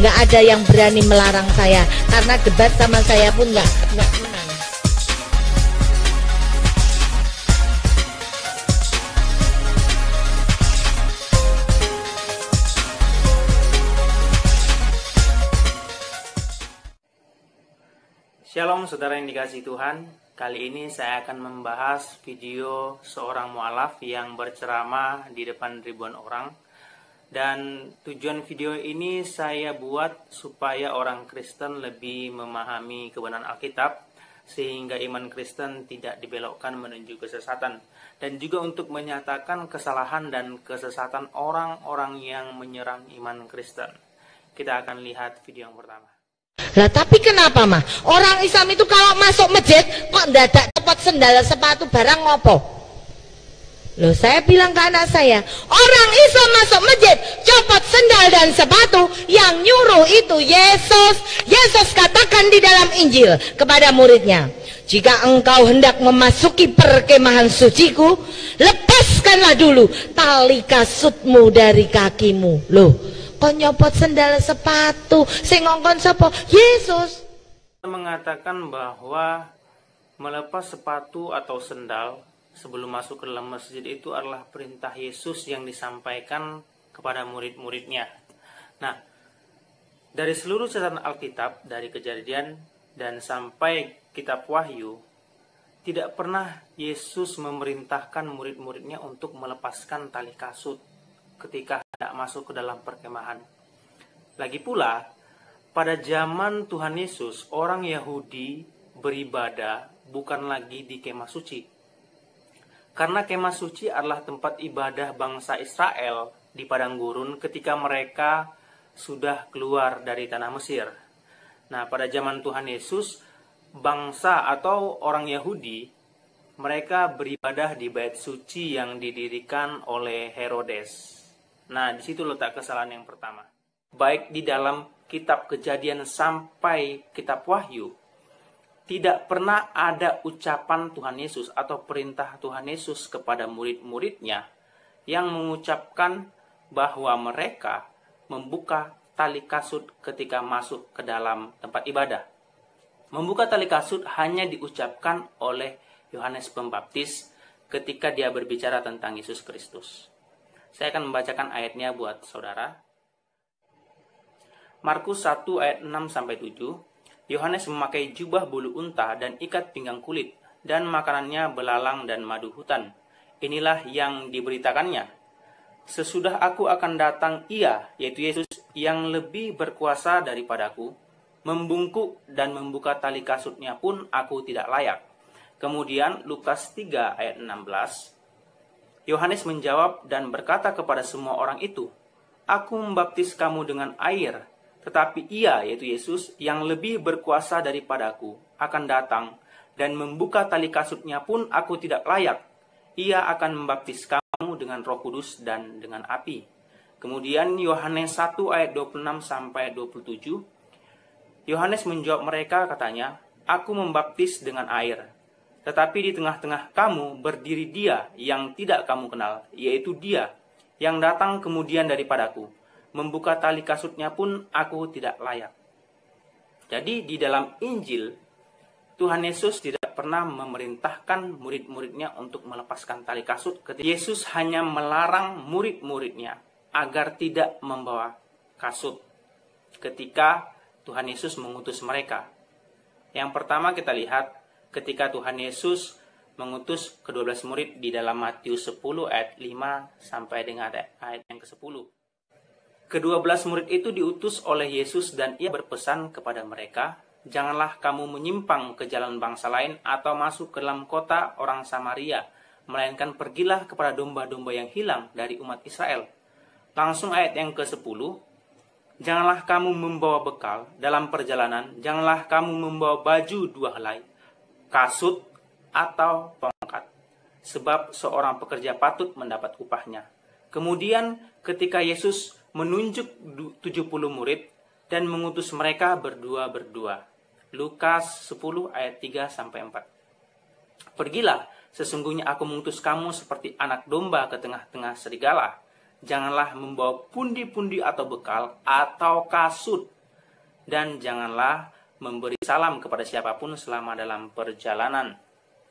nggak ada yang berani melarang saya, karena debat sama saya pun nggak menang. Shalom saudara yang dikasihi Tuhan. Kali ini saya akan membahas video seorang mu'alaf yang berceramah di depan ribuan orang. Dan tujuan video ini saya buat supaya orang Kristen lebih memahami kebenaran Alkitab, sehingga iman Kristen tidak dibelokkan menuju kesesatan. Dan juga untuk menyatakan kesalahan dan kesesatan orang-orang yang menyerang iman Kristen. Kita akan lihat video yang pertama. Lah tapi kenapa mah orang Islam itu kalau masuk masjid kok dadak copot sendal sepatu barang ngopo? Loh, saya bilang ke anak saya, orang Islam masuk masjid copot sendal dan sepatu, yang nyuruh itu Yesus. Yesus katakan di dalam Injil kepada muridnya, jika engkau hendak memasuki perkemahan suciku, lepaskanlah dulu tali kasutmu dari kakimu. Loh, kok nyopot sendal sepatu? Sing ngongkon sapa? Yesus. Mengatakan bahwa melepas sepatu atau sendal sebelum masuk ke dalam masjid itu adalah perintah Yesus yang disampaikan kepada murid-muridnya. Nah, dari seluruh catatan Alkitab, dari Kejadian dan sampai kitab Wahyu, tidak pernah Yesus memerintahkan murid-muridnya untuk melepaskan tali kasut ketika hendak masuk ke dalam perkemahan. Lagi pula, pada zaman Tuhan Yesus, orang Yahudi beribadah bukan lagi di kemah suci. Karena kemah suci adalah tempat ibadah bangsa Israel di padang gurun ketika mereka sudah keluar dari tanah Mesir. Nah, pada zaman Tuhan Yesus, bangsa atau orang Yahudi, mereka beribadah di bait suci yang didirikan oleh Herodes. Nah, di situ letak kesalahan yang pertama. Baik di dalam kitab Kejadian sampai kitab Wahyu, tidak pernah ada ucapan Tuhan Yesus atau perintah Tuhan Yesus kepada murid-muridnya yang mengucapkan bahwa mereka membuka tali kasut ketika masuk ke dalam tempat ibadah. Membuka tali kasut hanya diucapkan oleh Yohanes Pembaptis ketika dia berbicara tentang Yesus Kristus. Saya akan membacakan ayatnya buat saudara. Markus 1 ayat 6-7. Yohanes memakai jubah bulu unta dan ikat pinggang kulit, dan makanannya belalang dan madu hutan. Inilah yang diberitakannya. Sesudah aku akan datang ia, yaitu Yesus, yang lebih berkuasa daripadaku, membungkuk dan membuka tali kasutnya pun aku tidak layak. Kemudian Lukas 3 ayat 16. Yohanes menjawab dan berkata kepada semua orang itu, aku membaptis kamu dengan air, tetapi ia, yaitu Yesus, yang lebih berkuasa daripadaku, akan datang, dan membuka tali kasutnya pun aku tidak layak. Ia akan membaptis kamu dengan Roh Kudus dan dengan api. Kemudian Yohanes 1 ayat 26-27. Yohanes menjawab mereka, katanya, aku membaptis dengan air. Tetapi di tengah-tengah kamu berdiri dia yang tidak kamu kenal, yaitu dia yang datang kemudian daripadaku. Membuka tali kasutnya pun aku tidak layak. Jadi di dalam Injil, Tuhan Yesus tidak pernah memerintahkan murid-muridnya untuk melepaskan tali kasut. Yesus hanya melarang murid-muridnya agar tidak membawa kasut ketika Tuhan Yesus mengutus mereka. Yang pertama kita lihat ketika Tuhan Yesus mengutus ke-12 murid di dalam Matius 10 ayat 5 sampai dengan ayat yang ke-10. Ke-12 murid itu diutus oleh Yesus dan ia berpesan kepada mereka, janganlah kamu menyimpang ke jalan bangsa lain atau masuk ke dalam kota orang Samaria, melainkan pergilah kepada domba-domba yang hilang dari umat Israel. Langsung ayat yang ke-10, janganlah kamu membawa bekal dalam perjalanan, janganlah kamu membawa baju 2 helai, kasut atau tongkat, sebab seorang pekerja patut mendapat upahnya. Kemudian ketika Yesus menunjuk 70 murid dan mengutus mereka berdua-berdua. Lukas 10 ayat 3-4. Pergilah, sesungguhnya aku mengutus kamu seperti anak domba ke tengah-tengah serigala. janganlah membawa pundi-pundi atau bekal atau kasut, dan janganlah memberi salam kepada siapapun selama dalam perjalanan.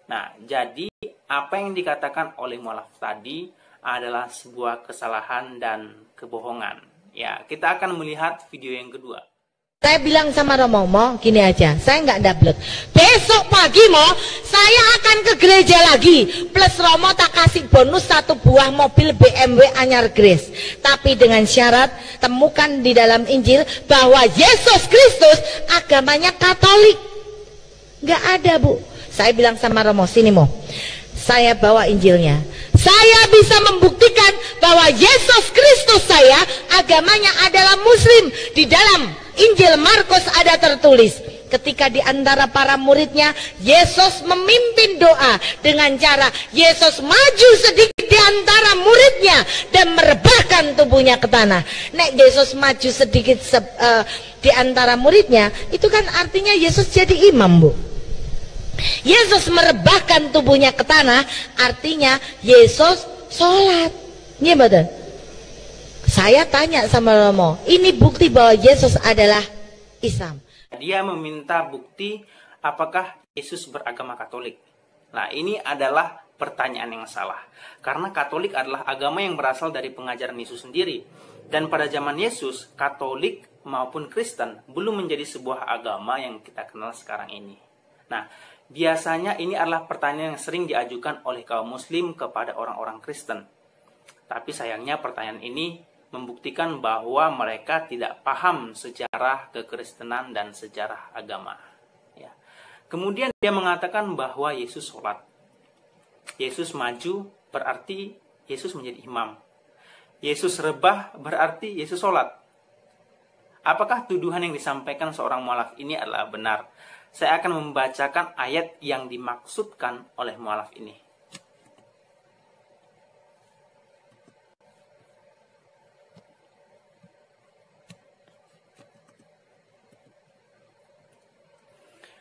Nah, jadi apa yang dikatakan oleh mualaf tadi adalah sebuah kesalahan dan kebohongan. Ya, kita akan melihat video yang kedua. Saya bilang sama Romo, gini aja, saya nggak double. Besok pagi saya akan ke gereja lagi. Plus Romo tak kasih bonus 1 buah mobil BMW anyar Grace. Tapi dengan syarat, temukan di dalam Injil bahwa Yesus Kristus agamanya Katolik. Nggak ada, Bu. Saya bilang sama Romo, sini saya bawa Injilnya. Saya bisa membuktikan bahwa Yesus Kristus saya agamanya adalah Muslim. Di dalam Injil Markus ada tertulis, ketika di antara para muridnya Yesus memimpin doa dengan cara Yesus maju sedikit di antara muridnya dan merebahkan tubuhnya ke tanah. Nek Yesus maju sedikit di antara muridnya, itu kan artinya Yesus jadi imam, Bu. Yesus merebahkan tubuhnya ke tanah, artinya Yesus sholat. Iya betul. Saya tanya sama Romo, ini bukti bahwa Yesus adalah Islam. Dia meminta bukti apakah Yesus beragama Katolik. Nah, ini adalah pertanyaan yang salah. Karena Katolik adalah agama yang berasal dari pengajaran Yesus sendiri. Dan pada zaman Yesus, Katolik maupun Kristen belum menjadi sebuah agama yang kita kenal sekarang ini. Nah, biasanya ini adalah pertanyaan yang sering diajukan oleh kaum Muslim kepada orang-orang Kristen. Tapi sayangnya pertanyaan ini membuktikan bahwa mereka tidak paham sejarah kekristenan dan sejarah agama. Ya. Kemudian dia mengatakan bahwa Yesus sholat. Yesus maju berarti Yesus menjadi imam. Yesus rebah berarti Yesus sholat. Apakah tuduhan yang disampaikan seorang mualaf ini adalah benar? Saya akan membacakan ayat yang dimaksudkan oleh mualaf ini.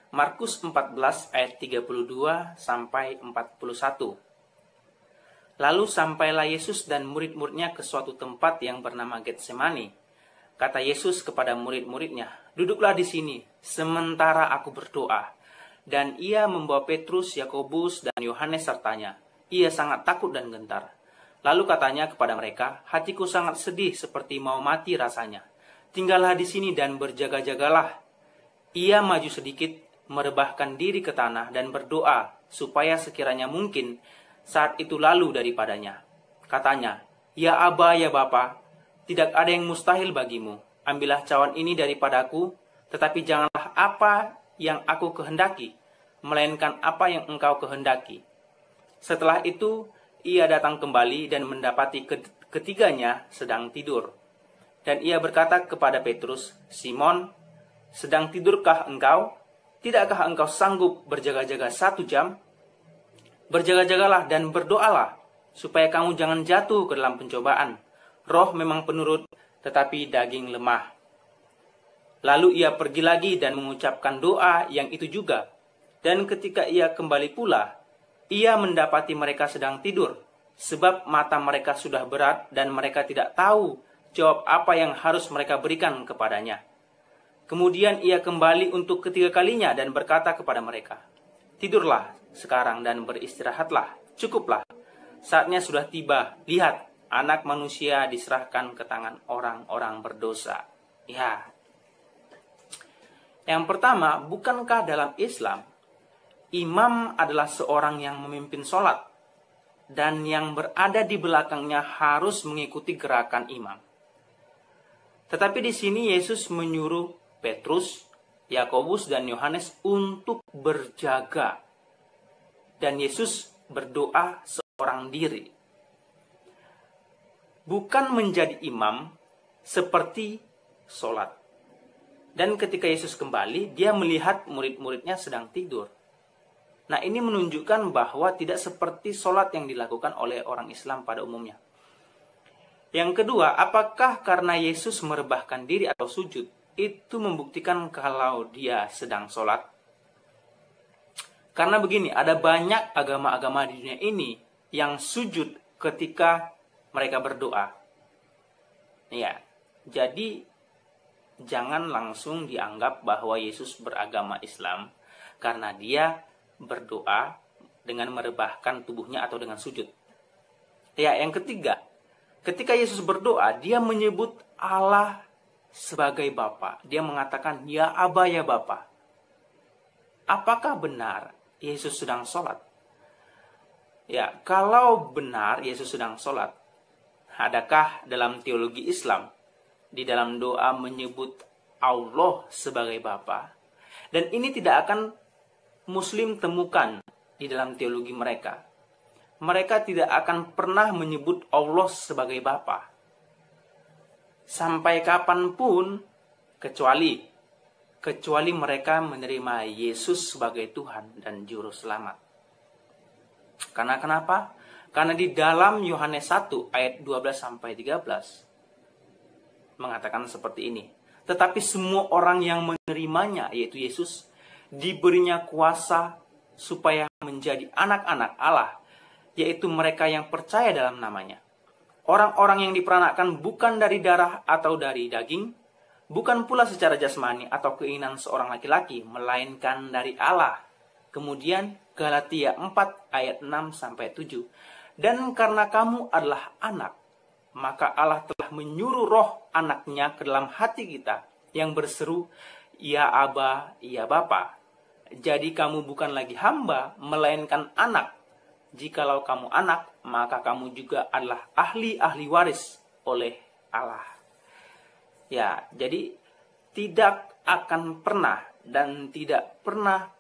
Markus 14 ayat 32 sampai 41. Lalu sampailah Yesus dan murid-muridnya ke suatu tempat yang bernama Getsemani. Kata Yesus kepada murid-muridnya, "Duduklah di sini, sementara aku berdoa." Dan ia membawa Petrus, Yakobus, dan Yohanes sertanya. Ia sangat takut dan gentar. Lalu katanya kepada mereka, "Hatiku sangat sedih seperti mau mati rasanya. Tinggallah di sini dan berjaga-jagalah." Ia maju sedikit, merebahkan diri ke tanah dan berdoa supaya sekiranya mungkin saat itu lalu daripadanya. Katanya, "Ya Aba, ya Bapa, tidak ada yang mustahil bagimu. Ambillah cawan ini daripadaku, tetapi janganlah apa yang aku kehendaki, melainkan apa yang engkau kehendaki." Setelah itu, ia datang kembali dan mendapati ketiganya sedang tidur. Dan ia berkata kepada Petrus, "Simon, sedang tidurkah engkau? Tidakkah engkau sanggup berjaga-jaga 1 jam? Berjaga-jagalah dan berdoalah, supaya kamu jangan jatuh ke dalam pencobaan. Roh memang penurut, tetapi daging lemah." Lalu ia pergi lagi dan mengucapkan doa yang itu juga. Dan ketika ia kembali pula, ia mendapati mereka sedang tidur, sebab mata mereka sudah berat dan mereka tidak tahu jawab apa yang harus mereka berikan kepadanya. Kemudian ia kembali untuk ketiga kalinya dan berkata kepada mereka, "Tidurlah sekarang dan beristirahatlah, cukuplah. Saatnya sudah tiba. Lihat, Anak Manusia diserahkan ke tangan orang-orang berdosa." Ya. Yang pertama, bukankah dalam Islam, imam adalah seorang yang memimpin sholat, dan yang berada di belakangnya harus mengikuti gerakan imam. Tetapi di sini Yesus menyuruh Petrus, Yakobus, dan Yohanes untuk berjaga. Dan Yesus berdoa seorang diri. Bukan menjadi imam seperti sholat. Dan ketika Yesus kembali, dia melihat murid-muridnya sedang tidur. Nah, ini menunjukkan bahwa tidak seperti sholat yang dilakukan oleh orang Islam pada umumnya. Yang kedua, apakah karena Yesus merebahkan diri atau sujud, itu membuktikan kalau dia sedang sholat? Karena begini, ada banyak agama-agama di dunia ini yang sujud ketika mereka berdoa. Ya, jadi jangan langsung dianggap bahwa Yesus beragama Islam karena dia berdoa dengan merebahkan tubuhnya atau dengan sujud. Ya, yang ketiga, ketika Yesus berdoa, dia menyebut Allah sebagai Bapa. Dia mengatakan, "Ya Aba, ya Bapa." Apakah benar Yesus sedang sholat? Ya, kalau benar Yesus sedang sholat, adakah dalam teologi Islam di dalam doa menyebut Allah sebagai Bapa? Dan ini tidak akan Muslim temukan di dalam teologi mereka. Mereka tidak akan pernah menyebut Allah sebagai Bapa. Sampai kapanpun, kecuali mereka menerima Yesus sebagai Tuhan dan Juru Selamat. Karena kenapa? Karena di dalam Yohanes 1 ayat 12-13 mengatakan seperti ini. Tetapi semua orang yang menerimanya, yaitu Yesus, diberinya kuasa supaya menjadi anak-anak Allah, yaitu mereka yang percaya dalam namanya. Orang-orang yang diperanakkan bukan dari darah atau dari daging, bukan pula secara jasmani atau keinginan seorang laki-laki, melainkan dari Allah. Kemudian Galatia 4 ayat 6-7. Dan karena kamu adalah anak, maka Allah telah menyuruh roh anaknya ke dalam hati kita yang berseru, "Ya Aba, ya Bapa." Jadi kamu bukan lagi hamba, melainkan anak. Jikalau kamu anak, maka kamu juga adalah ahli waris oleh Allah. Ya, jadi tidak akan pernah dan tidak pernah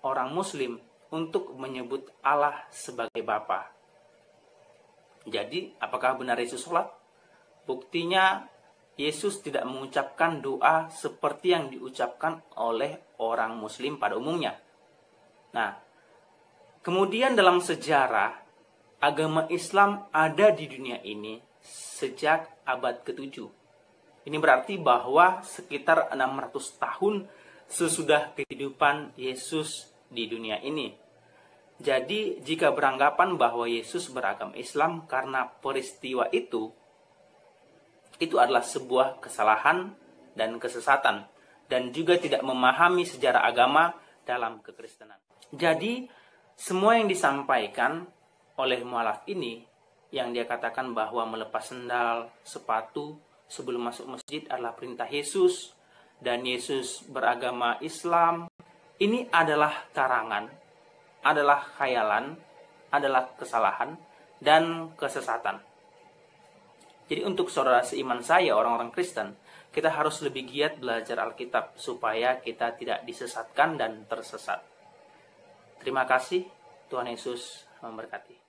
orang Muslim untuk menyebut Allah sebagai Bapa. Jadi, apakah benar Yesus sholat? Buktinya, Yesus tidak mengucapkan doa seperti yang diucapkan oleh orang Muslim pada umumnya. Nah, kemudian dalam sejarah, agama Islam ada di dunia ini sejak abad ke-7. Ini berarti bahwa sekitar 600 tahun sesudah kehidupan Yesus di dunia ini. Jadi, jika beranggapan bahwa Yesus beragama Islam karena peristiwa itu adalah sebuah kesalahan dan kesesatan, dan juga tidak memahami sejarah agama dalam kekristenan. Jadi, semua yang disampaikan oleh mualaf ini, yang dia katakan bahwa melepas sendal, sepatu sebelum masuk masjid adalah perintah Yesus, dan Yesus beragama Islam, ini adalah karangan, adalah khayalan, adalah kesalahan, dan kesesatan. Jadi untuk saudara seiman saya, orang-orang Kristen, kita harus lebih giat belajar Alkitab supaya kita tidak disesatkan dan tersesat. Terima kasih, Tuhan Yesus memberkati.